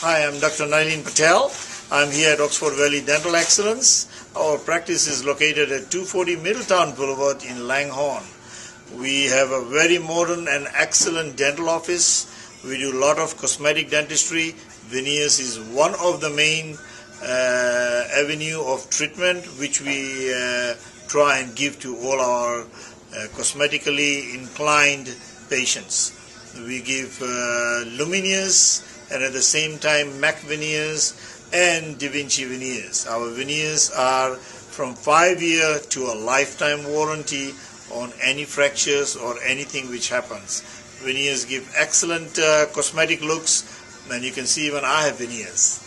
Hi, I'm Dr. Nailin Patel. I'm here at Oxford Valley Dental Excellence. Our practice is located at 240 Middletown Boulevard in Langhorne. We have a very modern and excellent dental office. We do a lot of cosmetic dentistry. Veneers is one of the main avenue of treatment which we try and give to all our cosmetically inclined patients. We give lumineers and at the same time MAC veneers and Da Vinci veneers. Our veneers are from 5-year to a lifetime warranty on any fractures or anything which happens. Veneers give excellent cosmetic looks, and you can see even I have veneers.